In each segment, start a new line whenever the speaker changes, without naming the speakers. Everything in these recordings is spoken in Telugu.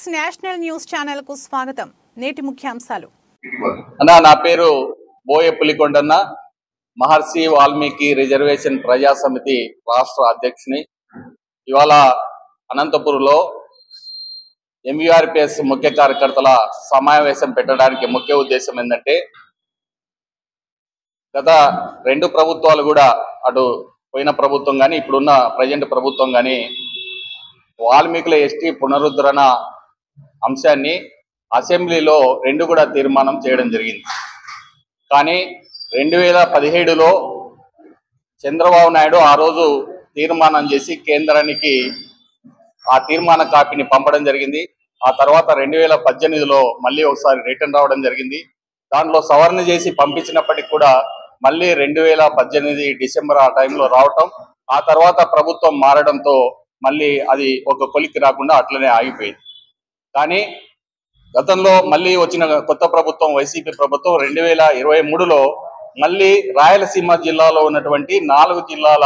ఎక్స్ నేషనల్ న్యూస్ ఛానల్ కు స్వాగతం. నేటి ముఖ్యాంశాలు.
నా పేరు బోయ పులికొండన్న, మహర్షి వాల్మీకి రిజర్వేషన్ ప్రజా సమితి రాష్ట్ర అధ్యక్షుని. ఇవాళ అనంతపురంలో ఎంవీఆర్పీఎస్ ముఖ్య కార్యకర్తల సమావేశం పెట్టడానికి ముఖ్య ఉద్దేశం ఏంటంటే, గత రెండు ప్రభుత్వాలు కూడా, అటు పోయిన ప్రభుత్వం కానీ ఇప్పుడున్న ప్రజెంట్ ప్రభుత్వం కానీ, వాల్మీకుల ఎస్టీ పునరుద్ధరణ అంశాన్ని అసెంబ్లీలో రెండు కూడా తీర్మానం చేయడం జరిగింది. కానీ 2017లో చంద్రబాబు నాయుడు ఆ రోజు తీర్మానం చేసి కేంద్రానికి ఆ తీర్మాన కాపీని పంపడం జరిగింది. ఆ తర్వాత 2018లో మళ్ళీ ఒకసారి రిటర్న్ రావడం జరిగింది. దాంట్లో సవరణ చేసి పంపించినప్పటికీ కూడా మళ్ళీ 2018 డిసెంబర్ ఆ టైంలో రావటం, ఆ తర్వాత ప్రభుత్వం మారడంతో మళ్ళీ అది ఒక కొలిక్కి రాకుండా అట్లనే ఆగిపోయింది. కానీ గతంలో మళ్ళీ వచ్చిన కొత్త ప్రభుత్వం, వైసీపీ ప్రభుత్వం 2023లో మళ్ళీ రాయలసీమ జిల్లాలో ఉన్నటువంటి 4 జిల్లాల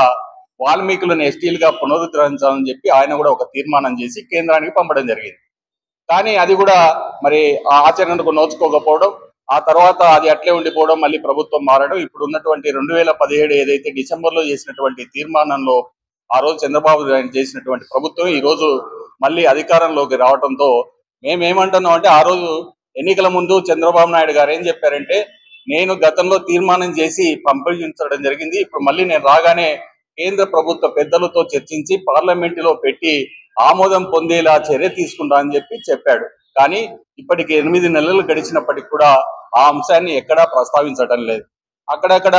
వాల్మీకులను ఎస్టీలుగా పునరుద్ధరించాలని చెప్పి ఆయన కూడా ఒక తీర్మానం చేసి కేంద్రానికి పంపడం జరిగింది. కానీ అది కూడా మరి ఆ ఆచరణకు నోచుకోకపోవడం, ఆ తర్వాత అది అట్లే ఉండిపోవడం, మళ్ళీ ప్రభుత్వం మారడం, ఇప్పుడు ఉన్నటువంటి 2017 ఏదైతే డిసెంబర్లో చేసినటువంటి తీర్మానంలో ఆ రోజు చంద్రబాబు నాయుడు చేసినటువంటి ప్రభుత్వం ఈ రోజు మళ్ళీ అధికారంలోకి రావడంతో మేమేమంటున్నాం అంటే, ఆ రోజు ఎన్నికల ముందు చంద్రబాబు నాయుడు గారు ఏం చెప్పారంటే, నేను గతంలో తీర్మానం చేసి పంపించడం జరిగింది, ఇప్పుడు మళ్ళీ నేను రాగానే కేంద్ర ప్రభుత్వ పెద్దలతో చర్చించి పార్లమెంటులో పెట్టి ఆమోదం పొందేలా చర్య తీసుకుంటా అని చెప్పాడు. కానీ ఇప్పటికి 8 నెలలు గడిచినప్పటికి కూడా ఆ అంశాన్ని ఎక్కడా ప్రస్తావించడం లేదు. అక్కడక్కడ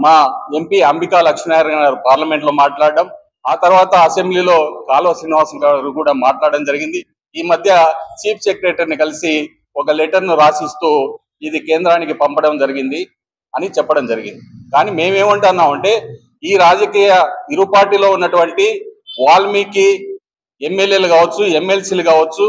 మా ఎంపీ అంబికా లక్ష్మీనారాయణ గారు పార్లమెంట్లో మాట్లాడడం, ఆ తర్వాత అసెంబ్లీలో కాలువ శ్రీనివాసన్ గారు కూడా మాట్లాడడం జరిగింది. ఈ మధ్య చీఫ్ సెక్రటరీని కలిసి ఒక లెటర్ను రాసిస్తూ ఇది కేంద్రానికి పంపడం జరిగింది అని చెప్పడం జరిగింది. కానీ మేమేమంటున్నాం అంటే, ఈ రాజకీయ ఇరు పార్టీలో ఉన్నటువంటి వాల్మీకి ఎమ్మెల్యేలు కావచ్చు, ఎమ్మెల్సీలు కావచ్చు,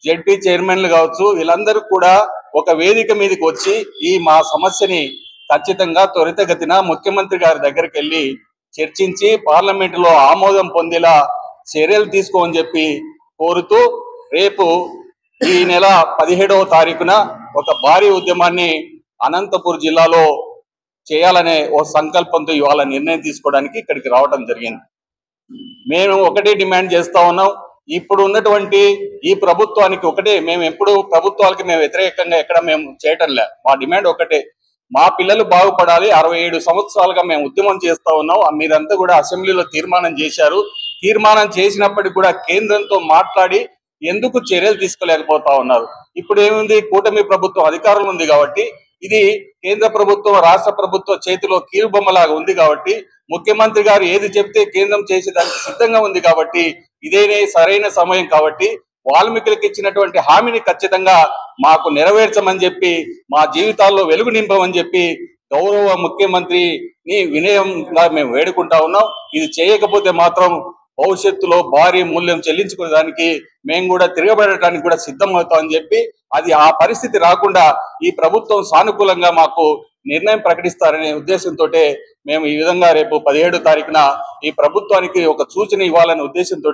జెడ్పీ చైర్మన్లు కావచ్చు, వీళ్ళందరూ కూడా ఒక వేదిక మీదకి వచ్చి ఈ మా సమస్యని ఖచ్చితంగా త్వరితగతిన ముఖ్యమంత్రి గారి దగ్గరికి వెళ్ళి చర్చించి పార్లమెంటులో ఆమోదం పొందేలా చర్యలు తీసుకోమని చెప్పి కోరుతూ, రేపు ఈ నెల 17వ తారీఖున ఒక భారీ ఉద్యమాన్ని అనంతపూర్ జిల్లాలో చేయాలనే ఓ సంకల్పంతో ఇవాళ నిర్ణయం తీసుకోవడానికి ఇక్కడికి రావడం జరిగింది. మేము ఒకటే డిమాండ్ చేస్తా ఉన్నాం. ఇప్పుడు ఉన్నటువంటి ఈ ప్రభుత్వానికి ఒకటే, మేము ఎప్పుడు ప్రభుత్వాలకి మేము వ్యతిరేకంగా ఎక్కడ మేము చేయటం లే. మా డిమాండ్ ఒకటే, మా పిల్లలు బాగుపడాలి. 67 సంవత్సరాలుగా మేము ఉద్యమం చేస్తా ఉన్నాం. మీరంతా కూడా అసెంబ్లీలో తీర్మానం చేశారు. తీర్మానం చేసినప్పటికీ కూడా కేంద్రంతో మాట్లాడి ఎందుకు చర్యలు తీసుకోలేకపోతా ఉన్నారు? ఇప్పుడు ఏముంది, కూటమి ప్రభుత్వం అధికారంలో ఉంది కాబట్టి, ఇది కేంద్ర ప్రభుత్వం రాష్ట్ర ప్రభుత్వ చేతిలో కీలుబొమ్మలాగా ఉంది కాబట్టి, ముఖ్యమంత్రి గారు ఏది చెప్తే కేంద్రం చేసేదానికి సిద్ధంగా ఉంది కాబట్టి, ఇదేనే సరైన సమయం కాబట్టి వాల్మీకులకు ఇచ్చినటువంటి హామీని ఖచ్చితంగా మాకు నెరవేర్చమని చెప్పి, మా జీవితాల్లో వెలుగు నింపమని చెప్పి గౌరవ ముఖ్యమంత్రిని వినయంగా మేము వేడుకుంటా ఉన్నాం. ఇది చేయకపోతే మాత్రం భవిష్యత్తులో భారీ మూల్యం చెల్లించుకోవడానికి మేము కూడా తిరగబడటానికి కూడా సిద్ధమవుతామని చెప్పి, అది ఆ పరిస్థితి రాకుండా ఈ ప్రభుత్వం సానుకూలంగా మాకు నిర్ణయం ప్రకటిస్తారనే ఉద్దేశంతో మేము ఈ విధంగా రేపు 17వ తారీఖున ఈ ప్రభుత్వానికి ఒక సూచన ఇవ్వాలనే ఉద్దేశంతో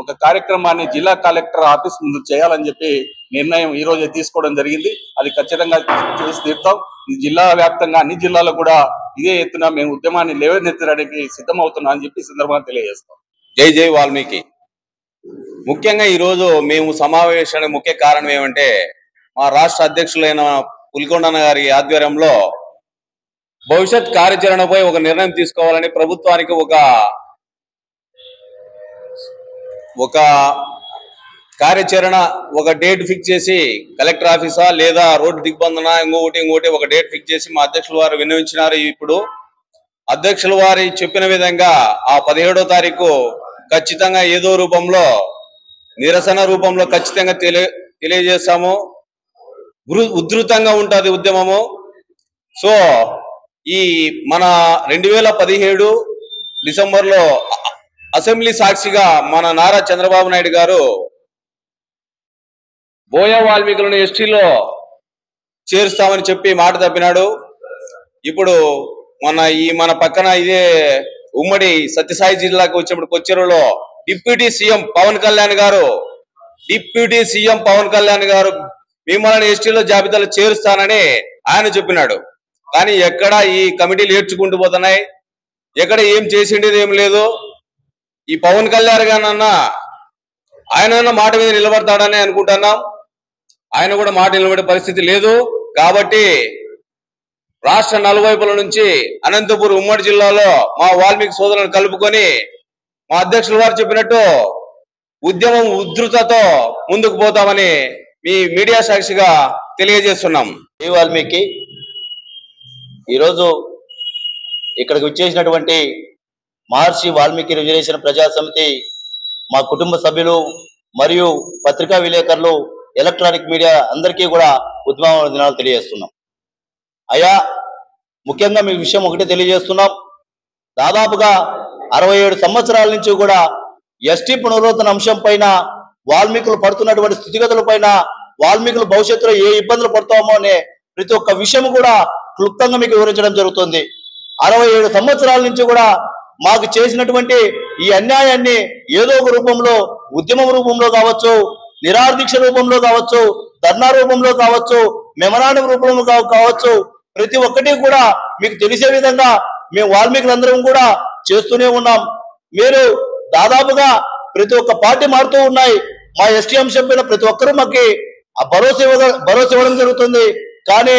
ఒక కార్యక్రమాన్ని జిల్లా కలెక్టర్ ఆఫీస్ ముందు చేయాలని చెప్పి నిర్ణయం ఈ రోజే తీసుకోవడం జరిగింది. అది ఖచ్చితంగా చేసి తీరుతాం. ఈ జిల్లా వ్యాప్తంగా అన్ని జిల్లాల్లో కూడా ఇదే ఎత్తున మేము ఉద్యమాన్ని లేవనెత్తడానికి సిద్ధమవుతున్నాం అని చెప్పి సందర్భంగా తెలియజేస్తాం.
జై జై వాల్మీకి. ముఖ్యంగా ఈరోజు మేము సమావేశానికి ముఖ్య కారణం ఏమంటే, మా రాష్ట్ర అధ్యక్షులైన పులికొండన్న గారి ఆధ్వర్యంలో భవిష్యత్ కార్యాచరణపై ఒక నిర్ణయం తీసుకోవాలని ప్రభుత్వానికి ఒక కార్యాచరణ, ఒక డేట్ ఫిక్స్ చేసి కలెక్టర్ ఆఫీసా లేదా రోడ్డు దిగ్బంధన ఇంకోటి ఒక డేట్ ఫిక్స్ చేసి మా అధ్యక్షుల వారు విన్నవించినారు. ఇప్పుడు అధ్యక్షుల వారి చెప్పిన విధంగా ఆ 17వ తారీఖు ఖచ్చితంగా ఏదో రూపంలో, నిరసన రూపంలో ఖచ్చితంగా తెలియజేస్తాము. ఉధృతంగా ఉంటుంది ఉద్యమము. సో ఈ మన 2017 డిసెంబర్లో అసెంబ్లీ సాక్షిగా మన నారా చంద్రబాబు నాయుడు గారు బోయ వాల్మీకులను ఎస్టీలో చేరుస్తామని చెప్పి మాట తప్పినాడు. ఇప్పుడు మన పక్కన ఇదే ఉమ్మడి సత్యసాయి జిల్లాకు వచ్చినప్పుడు కొచ్చెరులో డిప్యూటీ సీఎం పవన్ కళ్యాణ్ గారు డిప్యూటీ సీఎం పవన్ కళ్యాణ్ గారు మిమ్మల్ని ఎస్టీలో జాబితాలో చేరుస్తానని ఆయన చెప్పినాడు. కానీ ఎక్కడ ఈ కమిటీలు ఏడ్చుకుంటూ పోతున్నాయి, ఎక్కడ ఏం చేసిండేది ఏం లేదు. ఈ పవన్ కళ్యాణ్ గారన్నా ఆయన మాట మీద నిలబడతాడని అనుకుంటున్నాం. ఆయన కూడా మాట నిలబడే పరిస్థితి లేదు. కాబట్టి రాష్ట్ర నలువైపుల నుంచి అనంతపురం ఉమ్మడి జిల్లాలో మా వాల్మీకి సోదరులను కలుపుకొని మా అధ్యక్షుల వారు చెప్పినట్టు ఉద్యమం ఉధృతతో ముందుకు పోతామని మీ మీడియా సాక్షిగా తెలియజేస్తున్నాం.
వాల్మీకి ఈరోజు ఇక్కడికి వచ్చేసినటువంటి మహర్షి వాల్మీకి రిజర్వేషన్ ప్రజా సమితి మా కుటుంబ సభ్యులు మరియు పత్రికా విలేకరులు, ఎలక్ట్రానిక్ మీడియా అందరికీ కూడా ఉద్యమ దినాలు తెలియజేస్తున్నాం. అయ్యా, ముఖ్యంగా మీ విషయం ఒకటే తెలియజేస్తున్నాం. దాదాపుగా 67 సంవత్సరాల నుంచి కూడా ఎస్టీ పునరుద్ధరణ అంశం పైన, వాల్మీకులు పడుతున్నటువంటి స్థితిగతుల పైన, వాల్మీకులు భవిష్యత్తులో ఏ ఇబ్బందులు పడతామో అనే ప్రతి ఒక్క విషయం కూడా క్లుప్తంగా మీకు వివరించడం జరుగుతుంది. 67 సంవత్సరాల నుంచి కూడా మాకు చేసినటువంటి ఈ అన్యాయాన్ని ఏదో ఒక రూపంలో, ఉద్యమం రూపంలో కావచ్చు, నిరాదీక్ష రూపంలో కావచ్చు, ధర్నా రూపంలో కావచ్చు, మెమరాండం రూపంలో కావచ్చు, ప్రతి ఒక్కటి కూడా మీకు తెలిసే విధంగా మేము వాల్మీకులందరం కూడా చేస్తూనే ఉన్నాం. మీరు దాదాపుగా ప్రతి ఒక్క పార్టీ మారుతూ ఉన్నాయి. మా ఎస్టీ అంశం పైన ప్రతి ఒక్కరూ మాకు భరోసా ఇవ్వడం జరుగుతుంది. కానీ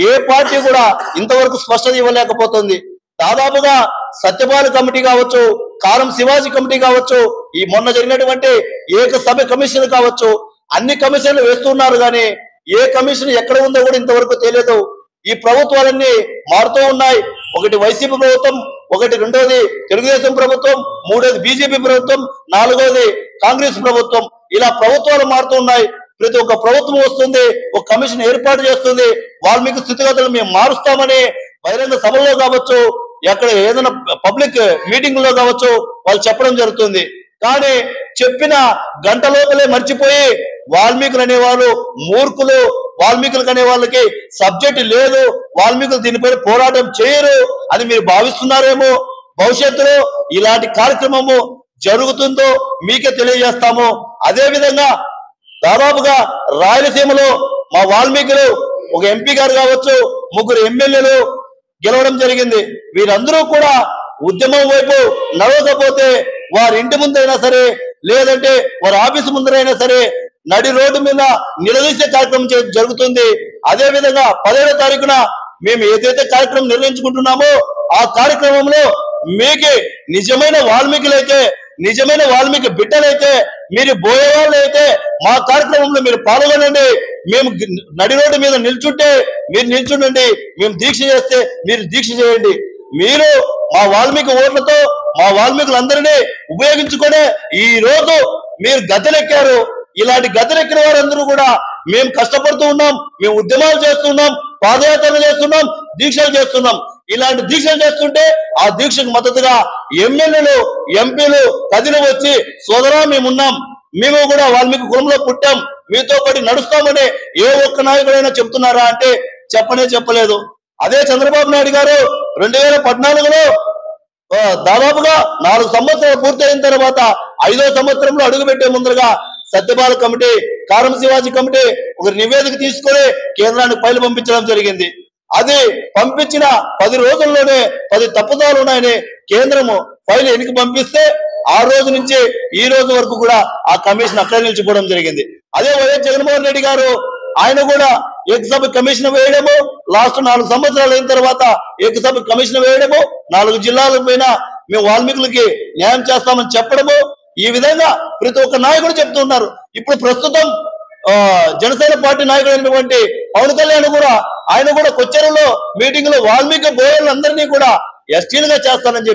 ఏ పార్టీ కూడా ఇంతవరకు స్పష్టత ఇవ్వలేకపోతుంది. దాదాపుగా సత్యపాల కమిటీ కావచ్చు, కారం శివాజీ కమిటీ కావచ్చు, ఈ మొన్న జరిగినటువంటి ఏకసభ్య కమిషన్ కావచ్చు, అన్ని కమిషన్లు వేస్తున్నారు. కానీ ఏ కమిషన్ ఎక్కడ ఉందో కూడా ఇంతవరకు తెలియదు. ఈ ప్రభుత్వాలన్నీ మారుతూ ఉన్నాయి. ఒకటి వైసీపీ ప్రభుత్వం, ఒకటి రెండోది తెలుగుదేశం ప్రభుత్వం, మూడోది బీజేపీ ప్రభుత్వం, నాలుగోది కాంగ్రెస్ ప్రభుత్వం. ఇలా ప్రభుత్వాలు మారుతూ ఉన్నాయి. ప్రతి ఒక్క ప్రభుత్వం వస్తుంది, ఒక కమిషన్ ఏర్పాటు చేస్తుంది. వాల్మీకి స్థితిగతులు మేము మారుస్తామని బహిరంగ సభల్లో కావచ్చు, ఎక్కడ ఏదైనా పబ్లిక్ మీటింగ్ లో కావచ్చు వాళ్ళు చెప్పడం జరుగుతుంది. కానీ చెప్పిన గంట లోపలే మర్చిపోయి వాల్మీకులు అనేవాళ్ళు మూర్ఖులు, వాల్మీకులకు అనే వాళ్ళకి సబ్జెక్ట్ లేదు, వాల్మీకులు దీనిపై పోరాటం చేయరు అని మీరు భావిస్తున్నారేమో. భవిష్యత్తులో ఇలాంటి కార్యక్రమము జరుగుతుందో మీకే తెలియజేస్తాము. అదే విధంగా దాదాపుగా రాయలసీమలో మా వాల్మీకులు ఒక ఎంపీ గారు కావచ్చు, 3 ఎమ్మెల్యేలు గెలవడం జరిగింది. వీరందరూ కూడా ఉద్యమం వైపు నడవకపోతే వారి ఇంటి ముందైనా సరే, లేదంటే వారి ఆఫీసు ముందరైనా సరే నడి రోడ్డు మీద నిలదీసే కార్యక్రమం జరుగుతుంది. అదే విధంగా 10వ తారీఖున మేము ఏదైతే కార్యక్రమం నిర్వహించుకుంటున్నామో ఆ కార్యక్రమంలో మీకే నిజమైన వాల్మీకులైతే, నిజమైన వాల్మీకి బిడ్డలైతే, మీరు బోయేవాళ్ళు అయితే మా కార్యక్రమంలో మీరు పాల్గొనండి. మేము నడి రోడ్డు మీద నిల్చుంటే మీరు నిల్చుండండి, మేము దీక్ష చేస్తే మీరు దీక్ష చేయండి. మీరు మా వాల్మీకి ఓట్లతో మా వాల్మీకులందరినీ ఉపయోగించుకొని ఈ రోజు మీరు గద్దెలెక్కారు. ఇలాంటి గద్దెలెక్కిన వారందరూ కూడా మేము కష్టపడుతూ ఉన్నాం, మేము ఉద్యమాలు చేస్తున్నాం, పాదయాత్రలు చేస్తున్నాం, దీక్షలు చేస్తున్నాం. ఇలాంటి దీక్షలు చేస్తుంటే ఆ దీక్షకు మద్దతుగా ఎమ్మెల్యేలు, ఎంపీలు కదిలి వచ్చి సోదరా మేమున్నాం, మేము కూడా వాల్మీకి కులంలో పుట్టాం, మీతో పాటు నడుస్తామని ఏ ఒక్క నాయకుడైనా చెప్తున్నారా అంటే చెప్పలేదు. అదే చంద్రబాబు నాయుడు గారు 2014లో దాదాపుగా 4 సంవత్సరాలు పూర్తయిన తర్వాత 5వ సంవత్సరంలో అడుగుపెట్టే ముందరగా సత్యపాల కమిటీ, కారం శివాజీ కమిటీ ఒక నివేదిక తీసుకొని కేంద్రానికి ఫైలు పంపించడం జరిగింది. అది పంపించిన 10 రోజుల్లోనే 10 తప్పుదాలు ఉన్నాయని కేంద్రము ఫైల్ వెనక్కి పంపిస్తే ఆ రోజు నుంచి ఈ రోజు వరకు కూడా ఆ కమిషన్ అక్కడే నిలిచిపోవడం జరిగింది. అదే వైఎస్ జగన్మోహన్ రెడ్డి గారు ఆయన కూడా ఏకసభ కమిషన్ వేయడము, లాస్ట్ 4 సంవత్సరాలు అయిన తర్వాత ఏకసభ కమిషన్ వేయడము, 4 జిల్లాల పైన మేము వాల్మీకులకి న్యాయం చేస్తామని చెప్పడము, ఈ విధంగా ప్రతి ఒక్క నాయకుడు చెప్తున్నారు. ఇప్పుడు ప్రస్తుతం జనసేన పార్టీ నాయకుడైనటువంటి పవన్ కళ్యాణ్ కూడా ఆయన కూడా కొచ్చేరులో మీటింగ్ లో వాల్మీకి బోయలందరినీ కూడా ఎస్టీలుగా చేస్తానని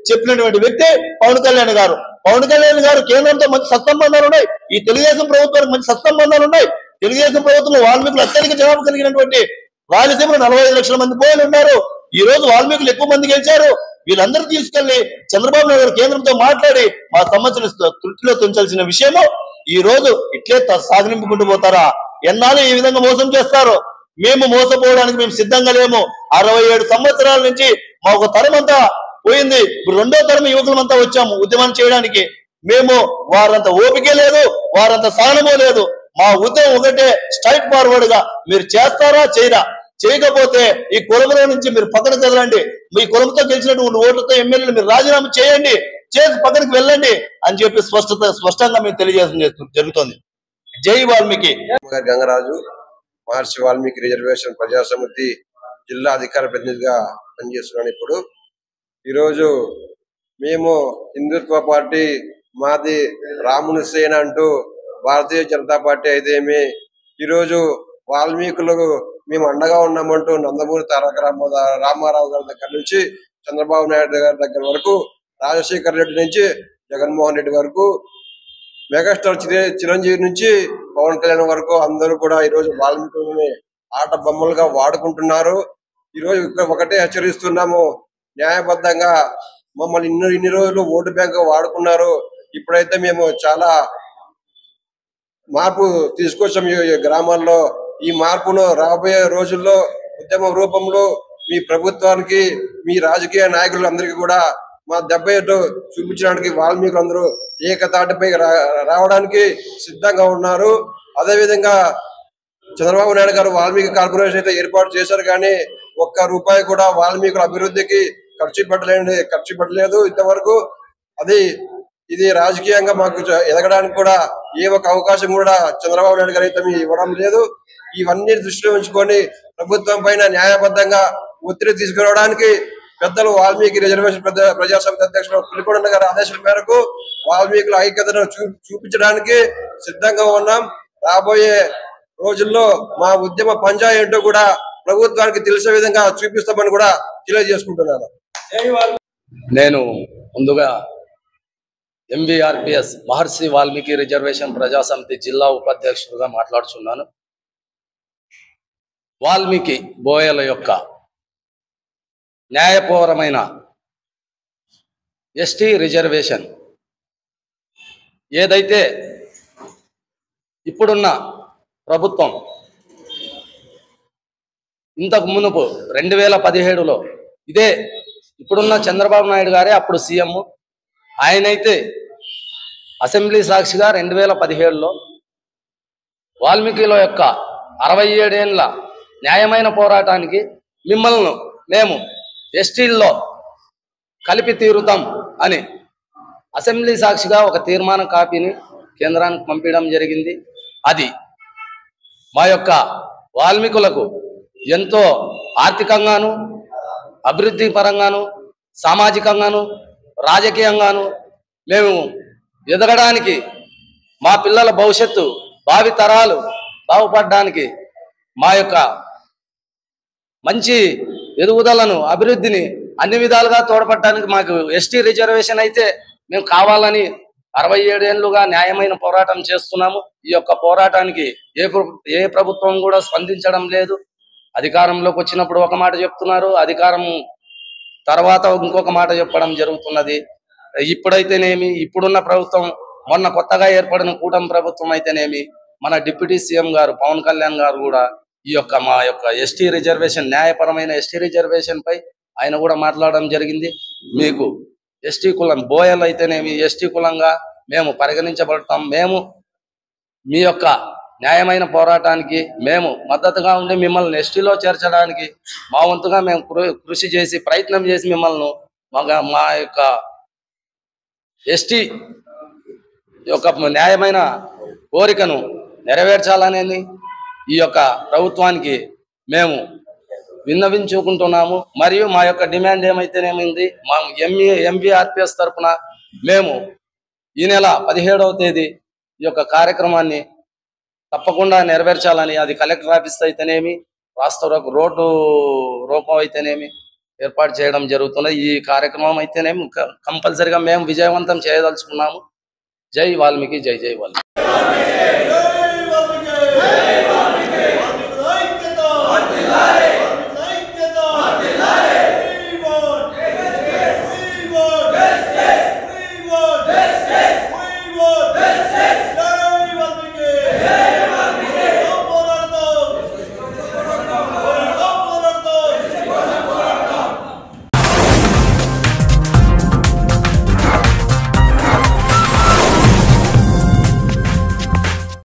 చెప్పినటువంటి వ్యక్తి పవన్ కళ్యాణ్ గారు. పవన్ కళ్యాణ్ గారు కేంద్రంతో మంచి సత్సంబంధాలు ఉన్నాయి, ఈ తెలుగుదేశం ప్రభుత్వానికి మంచి సత్సంబంధాలు ఉన్నాయి. తెలుగుదేశం ప్రభుత్వంలో వాల్మీకులు అత్యధిక జవాబు కలిగినటువంటి రాయలసీమలో 45 లక్షల మంది బోయలు ఉన్నారు. ఈ రోజు వాల్మీకులు ఎక్కువ మంది గెలిచారు. వీళ్ళందరూ తీసుకెళ్లి చంద్రబాబు నాయుడు గారు కేంద్రంతో మాట్లాడి మా సమస్యను తృప్తిలో తుంచాల్సిన విషయము ఈ రోజు ఇట్లే సాగనింపుకుంటూ పోతారా? ఎన్నాళ్ళు ఈ విధంగా మోసం చేస్తారు? మేము మోసపోవడానికి మేము సిద్ధంగా లేము. 67 సంవత్సరాల నుంచి మా ఒక తరం అంతా పోయింది. ఇప్పుడు 2వ తరం యువకులమంతా వచ్చాము ఉద్యమం చేయడానికి. మేము వారంత ఓపిక లేదు, వారంత సహనమో లేదు. మా ఉద్యమం ఒకటే, స్ట్రైట్ ఫార్వర్డ్ గా మీరు చేస్తారా చేయరా, చేయకపోతే ఈ కులంలో నుంచి మీరు పక్కన కదలండి, మీ కులంతో గెలిచినటువంటి ఓట్లతో ఎమ్మెల్యేలు మీరు రాజీనామా చేయండి, చేసి పక్కనకి వెళ్ళండి అని చెప్పి స్పష్టంగా మేము తెలియజేయడం జరుగుతుంది. జై వాల్మీకి.
గంగరాజు, మహర్షి వాల్మీకి రిజర్వేషన్ ప్రజా సమితి జిల్లా అధికార ప్రతినిధిగా పనిచేస్తున్నాను. ఇప్పుడు ఈరోజు మేము హిందుత్వ పార్టీ, మాది రాముని సేన అంటూ భారతీయ జనతా పార్టీ అయితేమి, ఈరోజు వాల్మీకులకు మేము అండగా ఉన్నామంటూ నందమూరి తారక రామారావు గారి దగ్గర నుంచి చంద్రబాబు నాయుడు గారి దగ్గర వరకు, రాజశేఖర రెడ్డి నుంచి జగన్మోహన్ రెడ్డి వరకు, మెగాస్టార్ చిరంజీవి నుంచి పవన్ కళ్యాణ్ వరకు అందరూ కూడా ఈరోజు వాల్మీకులని ఆట బొమ్మలుగా వాడుకుంటున్నారు. ఈరోజు ఒకటే హెచ్చరిస్తున్నాము, న్యాయబద్ధంగా మమ్మల్ని ఇన్ని రోజులు ఓటు బ్యాంక్ వాడుకున్నారు. ఇప్పుడైతే మేము చాలా మార్పు తీసుకొచ్చాం ఈ గ్రామాల్లో. ఈ మార్పును రాబోయే రోజుల్లో ఉద్యమ రూపంలో మీ ప్రభుత్వానికి, మీ రాజకీయ నాయకులందరికీ కూడా మా దెబ్బ ఏంటో చూపించడానికి వాల్మీకులందరూ ఏకతాటిపై రావడానికి సిద్ధంగా ఉన్నారు. అదేవిధంగా చంద్రబాబు నాయుడు గారు వాల్మీకి కార్పొరేషన్ అయితే ఏర్పాటు చేశారు, కానీ ఒక్క రూపాయి కూడా వాల్మీకుల అభివృద్ధికి ఖర్చు పెట్టలేదు ఇంతవరకు. ఇది రాజకీయంగా మాకు ఎదగడానికి కూడా ఏ ఒక అవకాశం కూడా చంద్రబాబు నాయుడు గారు అయితే ఇవ్వడం లేదు. ఇవన్నీ దృష్టిలో ఉంచుకొని ప్రభుత్వం పైన న్యాయబద్ధంగా ఒత్తిడి తీసుకురావడానికి పెద్దలు వాల్మీకి రిజర్వేషన్ ప్రజా సమితి అధ్యక్షుడు పులికొండ గారి ఆదేశాల మేరకు వాల్మీకుల ఐక్యతను చూపించడానికి సిద్ధంగా ఉన్నాం. రాబోయే రోజుల్లో మా ఉద్యమ పంజా ఏంటో కూడా ప్రభుత్వానికి తెలిసే విధంగా చూపిస్తామని కూడా తెలియజేసుకుంటున్నాను.
నేను ముందుగా ఎంవీఆర్పిఎస్ మహర్షి వాల్మీకి రిజర్వేషన్ ప్రజా సమితి జిల్లా ఉపాధ్యక్షుడిగా మాట్లాడుతున్నాను. వాల్మీకి బోయల యొక్క న్యాయపూర్వమైన ఎస్టీ రిజర్వేషన్ ఏదైతే ఇప్పుడున్న ప్రభుత్వం ఇంతకు మునుపు 2017లో ఇదే ఇప్పుడున్న చంద్రబాబు నాయుడు గారే అప్పుడు సీఎం, ఆయనైతే అసెంబ్లీ సాక్షిగా 2017లో వాల్మీకిల యొక్క 67 ఏళ్ళ న్యాయమైన పోరాటానికి మిమ్మల్ని మేము ఎస్టీల్లో కలిపి తీరుతాం అని అసెంబ్లీ సాక్షిగా ఒక తీర్మాన కాపీని కేంద్రానికి పంపించడం జరిగింది. అది మా యొక్క వాల్మీకులకు ఎంతో ఆర్థికంగాను, అభివృద్ధి పరంగాను, సామాజికంగాను, రాజకీయంగాను మేము ఎదగడానికి, మా పిల్లల భవిష్యత్తు భావి తరాలు బాగుపడడానికి, మా యొక్క మంచి ఎదుగుదలను, అభివృద్ధిని అన్ని విధాలుగా తోడ్పడడానికి మాకు ఎస్టీ రిజర్వేషన్ అయితే మేము కావాలని 67 ఏళ్ళుగా న్యాయమైన పోరాటం చేస్తున్నాము. ఈ యొక్క పోరాటానికి ఏ ప్రభుత్వం కూడా స్పందించడం లేదు. అధికారంలోకి వచ్చినప్పుడు ఒక మాట చెప్తున్నారు, అధికారం తర్వాత ఇంకొక మాట చెప్పడం జరుగుతున్నది. ఇప్పుడైతేనేమి ఇప్పుడున్న ప్రభుత్వం, మొన్న కొత్తగా ఏర్పడిన కూటమి ప్రభుత్వం అయితేనేమి, మన డిప్యూటీ సీఎం గారు పవన్ కళ్యాణ్ గారు కూడా ఈ యొక్క మా యొక్క ఎస్టీ రిజర్వేషన్, న్యాయపరమైన ఎస్టీ రిజర్వేషన్ పై ఆయన కూడా మాట్లాడడం జరిగింది. మీకు ఎస్టీ కులం బోయలు అయితేనేమి ఎస్టీ కులంగా మేము పరిగణించబడతాం. మేము మీ యొక్క న్యాయమైన పోరాటానికి మేము మద్దతుగా ఉండి మిమ్మల్ని ఎస్టీలో చేర్చడానికి మా వంతుగా మేము కృషి చేసి ప్రయత్నం చేసి మిమ్మల్ని మా యొక్క ఎస్టీ యొక్క న్యాయమైన కోరికను నెరవేర్చాలనేది ఈ యొక్క ప్రభుత్వానికి మేము విన్నవించుకుంటున్నాము. మరియు మా యొక్క డిమాండ్ ఏమైతేనేమైంది, మా ఎంవీఆర్పిఎస్ తరఫున మేము ఈ నెల 17వ తేదీ ఈ యొక్క కార్యక్రమాన్ని తప్పకుండా నెరవేర్చాలని, అది కలెక్టర్ ఆఫీస్ అయితేనేమి, వాస్తవ రోడ్డు రూపం అయితేనేమి ఏర్పాటు చేయడం జరుగుతున్నది. ఈ కార్యక్రమం అయితేనేమి కంపల్సరిగా మేము విజయవంతం చేయదలుచుకున్నాము. జై వాల్మీకి, జై జై వాల్మీకి.